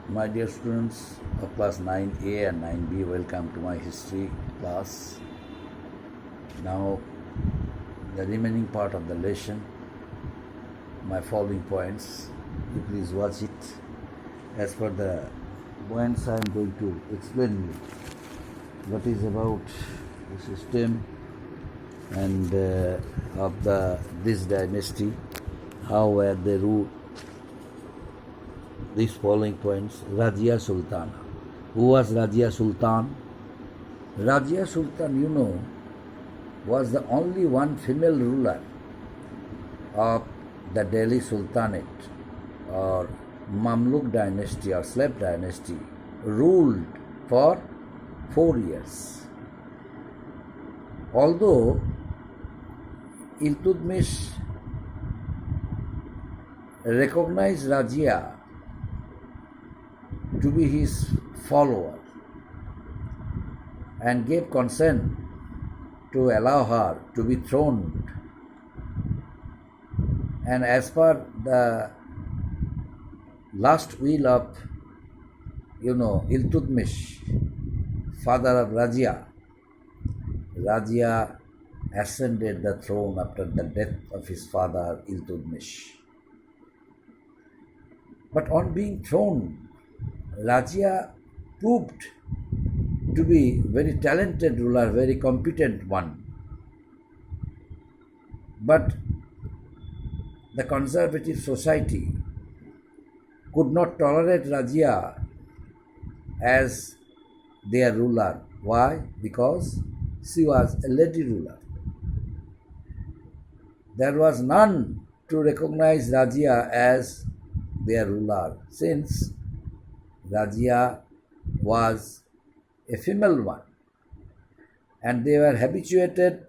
My dear students of class 9A and 9B, welcome to my history class. Now, the remaining part of the lesson, my following points, you please watch it. As per the points, I am going to explain you what is about the system and of this dynasty, how were they ruled. These following points. Rajia Sultana. Who was Rajia Sultan? Rajia Sultan, was the only one female ruler of the Delhi Sultanate or Mamluk dynasty or slave dynasty, ruled for 4 years. Although Iltutmish recognized Rajia to be his follower and gave consent to allow her to be throned, and as per the last will of Iltutmish, father of Rajia ascended the throne after the death of his father Iltutmish. But on being throned, Rajia proved to be very talented ruler, very competent one. But the conservative society could not tolerate Rajia as their ruler. Why? Because she was a lady ruler. There was none to recognize Rajia as their ruler, since Rajia was a female one, and they were habituated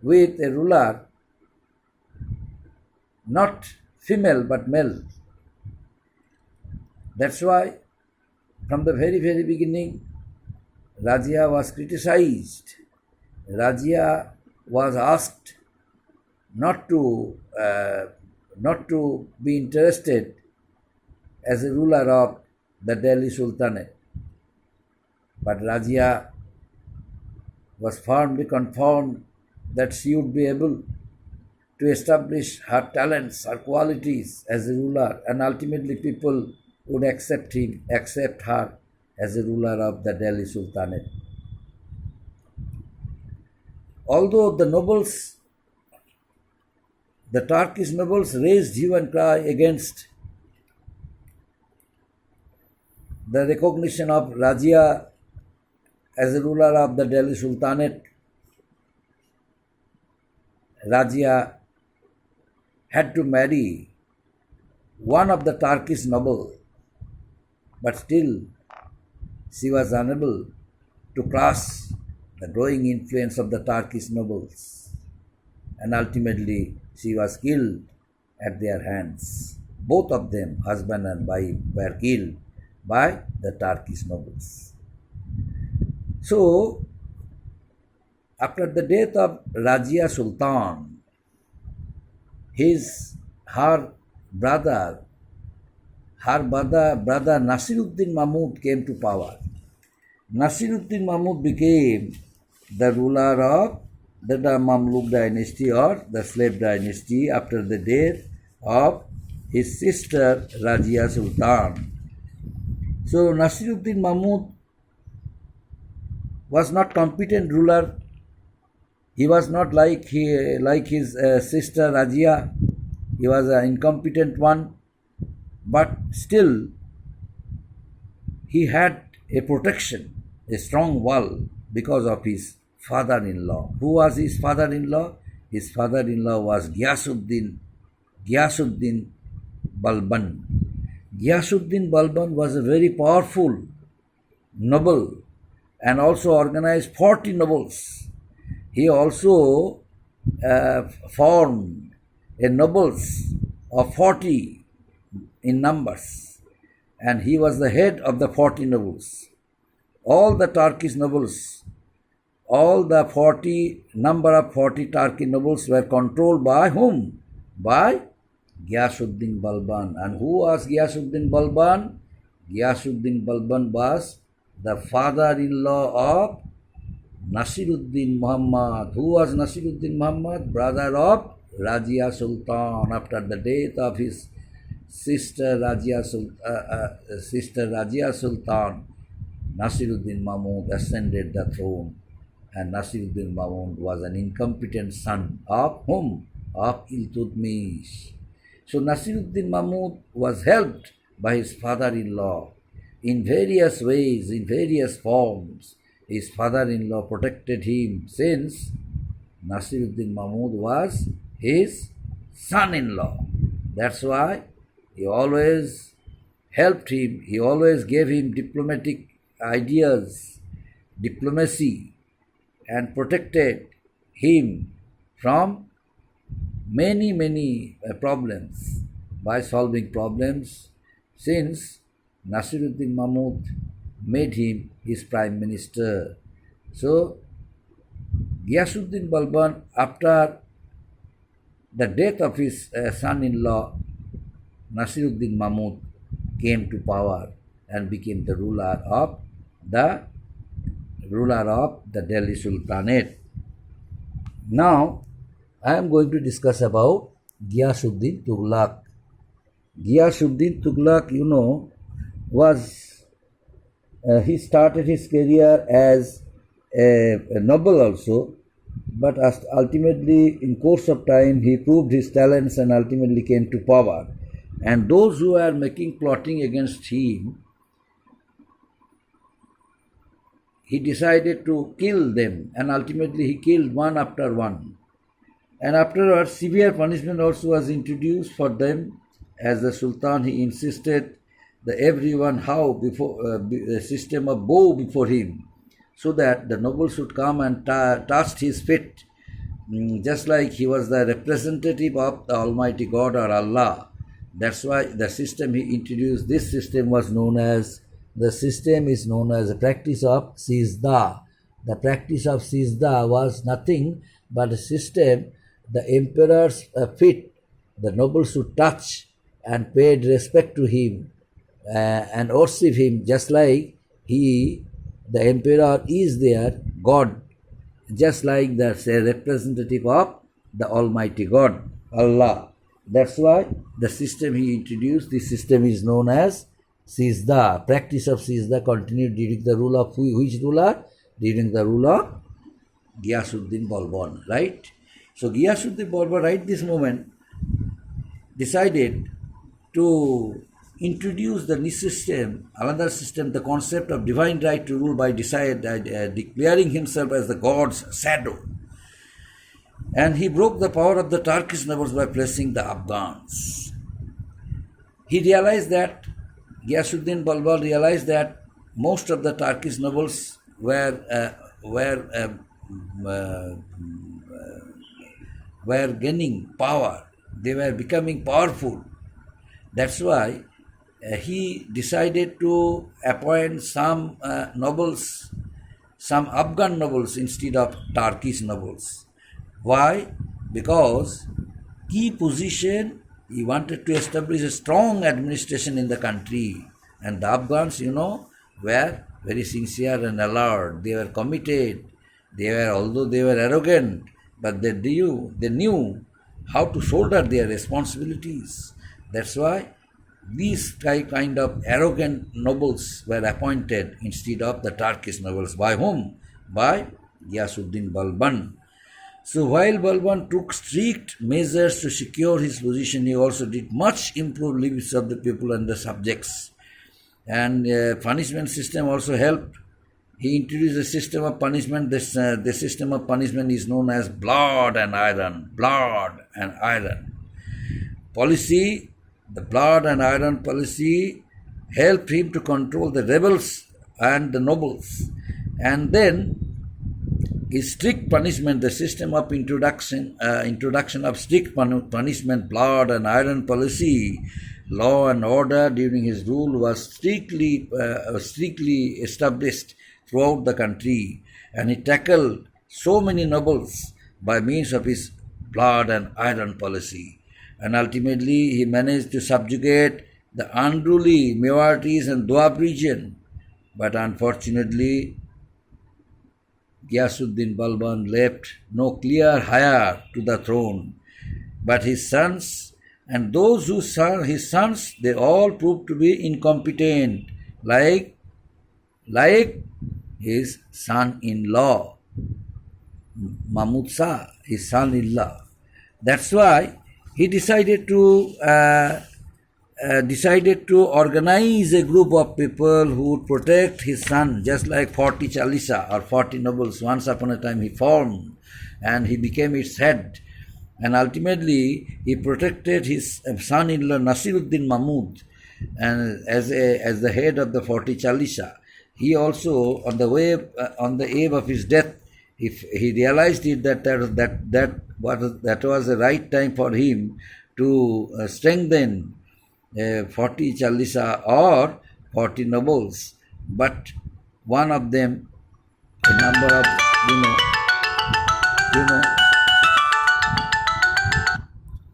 with a ruler not female but male. That's why from the very beginning Rajia was criticized. Rajia was asked not to be interested as a ruler of the Delhi Sultanate. But Rajia was firmly confident that she would be able to establish her talents, her qualities as a ruler, and ultimately people would accept her as a ruler of the Delhi Sultanate. Although the nobles, the Turkish nobles, raised hue and cry against the recognition of Rajia as a ruler of the Delhi Sultanate, Rajia had to marry one of the Turkish nobles, but still she was unable to crush the growing influence of the Turkish nobles, and ultimately she was killed at their hands. Both of them, husband and wife, were killed by the Turkish nobles. So, after the death of Rajia Sultan, her brother Nasiruddin Mahmud came to power. Nasiruddin Mahmud became the ruler of the Mamluk dynasty or the slave dynasty after the death of his sister Rajia Sultan. So Nasiruddin Mahmud was not competent ruler. He was not like his sister Rajia. He was an incompetent one, but still he had a protection, a strong wall, because of his father-in-law. Who was his father-in-law? His father-in-law was Ghiyasuddin Balban. Ghiyasuddin Balban was a very powerful noble and also organized 40 nobles. He also formed a nobles of 40 in numbers, and he was the head of the 40 nobles. All the Turkish nobles, all the 40 Turkish nobles were controlled by whom? By Ghiyasuddin Balban. And who was Ghiyasuddin Balban? Ghiyasuddin Balban was the father-in-law of Nasiruddin Muhammad. Who was Nasiruddin Muhammad? Brother of Rajia Sultan. After the death of his sister Rajia Sultan, Nasiruddin Mahmud ascended the throne, and Nasiruddin Mahmud was an incompetent son of whom? Of Iltutmish. So Nasiruddin Mahmud was helped by his father-in-law in various ways, in various forms. His father-in-law protected him since Nasiruddin Mahmud was his son-in-law. That's why he always helped him, he always gave him diplomatic ideas, diplomacy, and protected him from many problems by solving problems since Nasiruddin Mahmud made him his prime minister. So Ghiyasuddin Balban, after the death of his son-in-law Nasiruddin Mahmud, came to power and became the ruler of the Delhi Sultanate. Now I am going to discuss about Ghiyasuddin Tughlaq. Ghiyasuddin Tughlaq, was he started his career as a noble also, but ultimately in course of time he proved his talents and ultimately came to power. And those who are making plotting against him, he decided to kill them, and ultimately he killed one after one. And afterwards, severe punishment also was introduced for them. As the Sultan, he insisted that everyone a system of bow before him, so that the nobles should come and touch his feet, just like he was the representative of the Almighty God or Allah. That's why the system he introduced, this system is known as the practice of Sizda. The practice of Sizda was nothing but a system the emperor's feet, the nobles should touch and paid respect to him and worship him, just like the emperor is their God, just like the representative of the Almighty God, Allah. That's why the system he introduced, this system is known as Sizda. Practice of Sizda continued during the rule of which ruler? During the rule of Ghiyasuddin Balban, right? So Ghiyasuddin Balban right this moment decided to introduce the new system, another system, the concept of divine right to rule by declaring himself as the God's shadow. And he broke the power of the Turkish nobles by placing the Afghans. He realized that, Ghiyasuddin Balban realized that most of the Turkish nobles were gaining power. They were becoming powerful. That's why he decided to appoint some nobles, some Afghan nobles instead of Turkish nobles. Why? Because key position, he wanted to establish a strong administration in the country. And the Afghans, were very sincere and alert. They were committed. Although they were arrogant, but they knew how to shoulder their responsibilities. That's why these kind of arrogant nobles were appointed instead of the Turkish nobles. By whom? By Ghiyasuddin Balban. So while Balban took strict measures to secure his position, he also did much improve lives of the people and the subjects. And punishment system also helped. He introduced a system of punishment. The system of punishment is known as blood and iron. Blood and iron policy. The blood and iron policy helped him to control the rebels and the nobles. And then his strict punishment, the system of introduction of strict punishment, blood and iron policy, law and order during his rule was strictly established throughout the country, and he tackled so many nobles by means of his blood and iron policy. And ultimately he managed to subjugate the unruly Mewatis and Doab region. But unfortunately, Ghiyasuddin Balban left no clear heir to the throne. But his sons and those who saw his sons, they all proved to be incompetent, like his son-in-law, Mahmud Shah, his son-in-law. That's why he decided to organize a group of people who would protect his son, just like 40 Chalisa or 40 nobles. Once upon a time he formed and he became its head. And ultimately he protected his son-in-law Nasiruddin Mahmud and as the head of the 40 Chalisa. He also, on the eve of his death, if he realized it that was the right time for him to strengthen 40 Chalisa or 40 nobles, but one of them, a number of,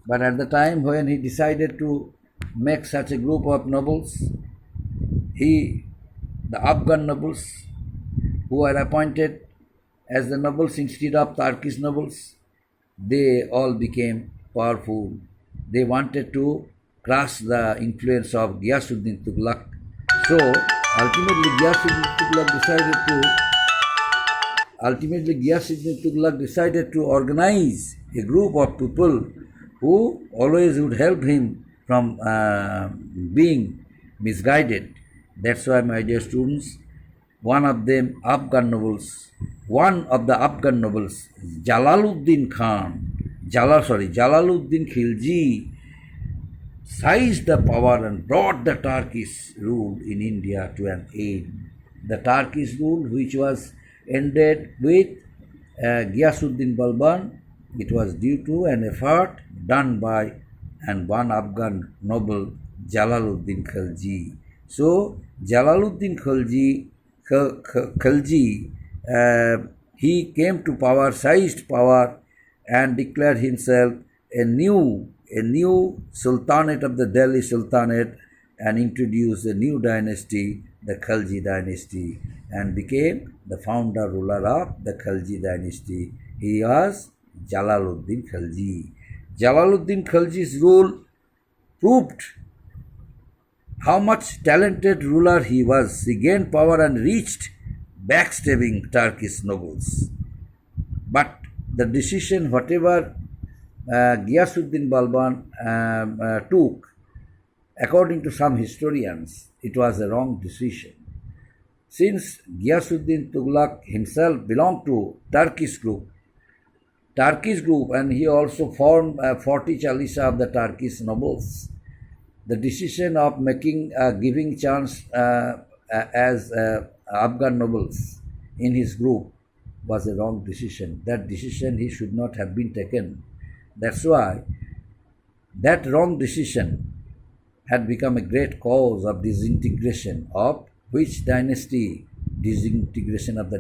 but at the time when he decided to make such a group of nobles, the Afghan nobles who were appointed as the nobles instead of Turkish nobles, they all became powerful. They wanted to crush the influence of Ghiyasuddin Tughlaq. So ultimately Ghiyasuddin Tughlaq decided to organize a group of people who always would help him from being misguided. That's why, my dear students, one of the Afghan nobles, Jalaluddin Khilji, seized the power and brought the Turkish rule in India to an end. The Turkish rule, which was ended with Ghiyasuddin Balban, it was due to an effort done by one Afghan noble, Jalaluddin Khilji. So Jalaluddin Khilji, he came to power, seized power, and declared himself a new sultanate of the Delhi Sultanate, and introduced a new dynasty, the Khilji dynasty, and became the founder ruler of the Khilji dynasty. He was Jalaluddin Khilji. Jalaluddin Khilji's rule proved how much talented ruler he was. He gained power and reached backstabbing Turkish nobles. But the decision, whatever Ghiyasuddin Balban took, according to some historians, it was a wrong decision. Since Ghiyasuddin Tughlaq himself belonged to Turkish group, and he also formed 40 Chalisa of the Turkish nobles, the decision of giving chance as Afghan nobles in his group was a wrong decision. That decision he should not have been taken. That's why that wrong decision had become a great cause of disintegration of which dynasty? Disintegration of the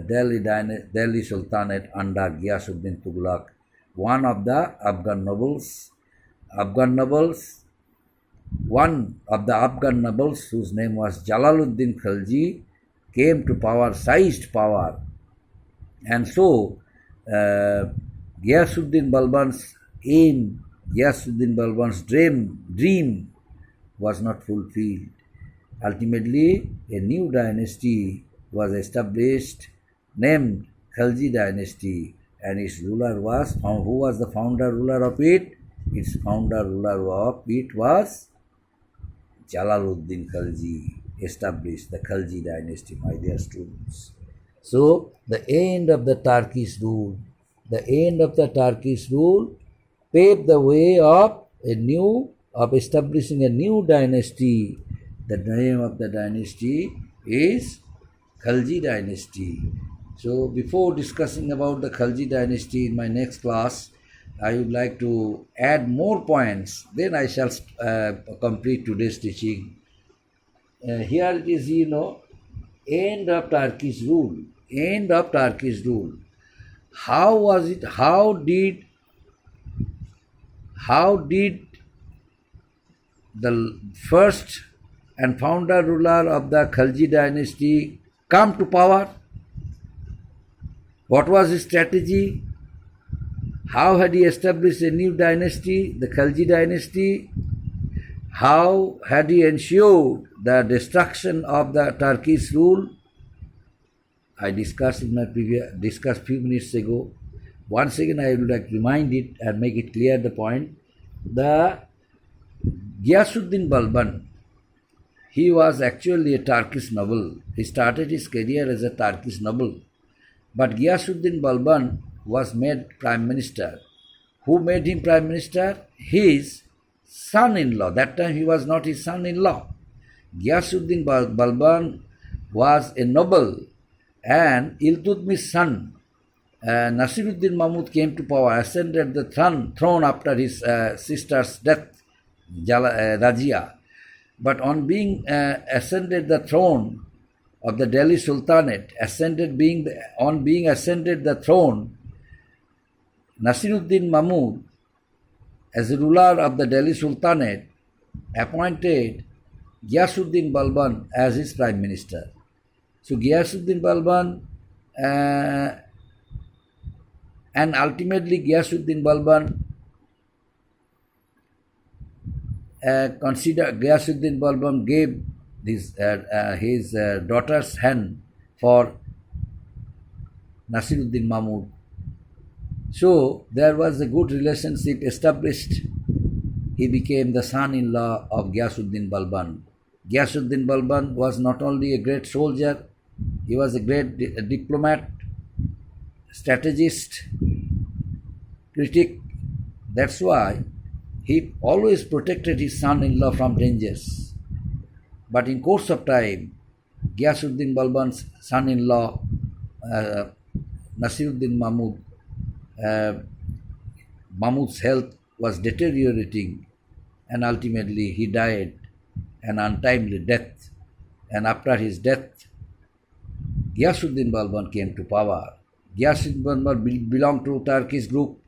Delhi Sultanate under Ghiyasuddin Tughlaq. One of the Afghan nobles, whose name was Jalaluddin Khilji, came to power, seized power, and so Ghiyasuddin Balban's aim, Ghiyasuddin Balban's dream was not fulfilled. Ultimately, a new dynasty was established named Khilji dynasty, and its ruler was, who was the founder ruler of it? Its founder ruler of it was Jalaluddin Khilji, established the Khilji dynasty, my dear students. So, the end of the Turkish rule paved the way of establishing a new dynasty. The name of the dynasty is Khilji dynasty. So before discussing about the Khilji dynasty in my next class, I would like to add more points. Then I shall complete today's teaching. Here it is, end of Turkish rule. How was it? How did the first and founder ruler of the Khalji dynasty, come to power? What was his strategy? How had he established a new dynasty, the Khalji dynasty? How had he ensured the destruction of the Turkish rule? I discussed few minutes ago. Once again, I would like to remind it and make it clear the point. The Ghiyasuddin Balban, he was actually a Turkish noble. He started his career as a Turkish noble. But Ghiyasuddin Balban was made Prime Minister. Who made him Prime Minister? His son-in-law. That time he was not his son-in-law. Ghiyasuddin Balban was a noble, and Iltutmish son, Nasiruddin Mahmud, came to power, ascended the throne after his sister's death, Rajia. But on being ascended the throne of the Delhi Sultanate, on being ascended the throne, Nasiruddin Mahmud, as the ruler of the Delhi Sultanate, appointed Ghiyasuddin Balban as his prime minister. So Ghiyasuddin Balban and ultimately Ghiyasuddin Balban Ghiyasuddin Balban gave his daughter's hand for Nasiruddin Mahmud. So there was a good relationship established. He became the son-in-law of Ghiyasuddin Balban. Ghiyasuddin Balban was not only a great soldier, he was a great diplomat, strategist, critic. That's why he always protected his son-in-law from dangers. But in course of time, Ghiyasuddin Balban's son-in-law, Nasiruddin Mahmud, Mahmud's health was deteriorating, and ultimately he died an untimely death. And after his death, Ghiyasuddin Balban came to power. Ghiyasuddin Balban belonged to Turkish group,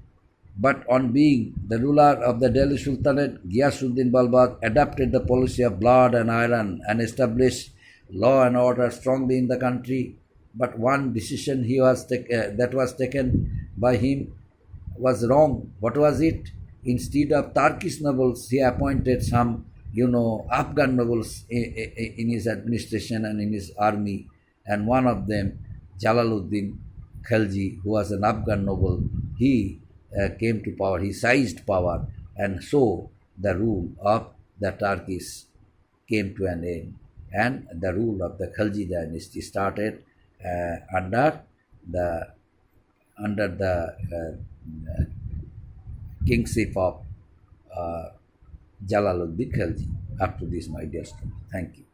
but on being the ruler of the Delhi Sultanate, Ghiyasuddin Balban adopted the policy of blood and iron and established law and order strongly in the country. But one decision that was taken by him was wrong. What was it? Instead of Turkish nobles, he appointed some, Afghan nobles in his administration and in his army. And one of them, Jalaluddin Khalji, who was an Afghan noble, he came to power. He seized power, and so the rule of the Turkish came to an end, and the rule of the Khalji dynasty started under the kingship of Jalaluddin Khalji. Up to this, my dear students. Thank you.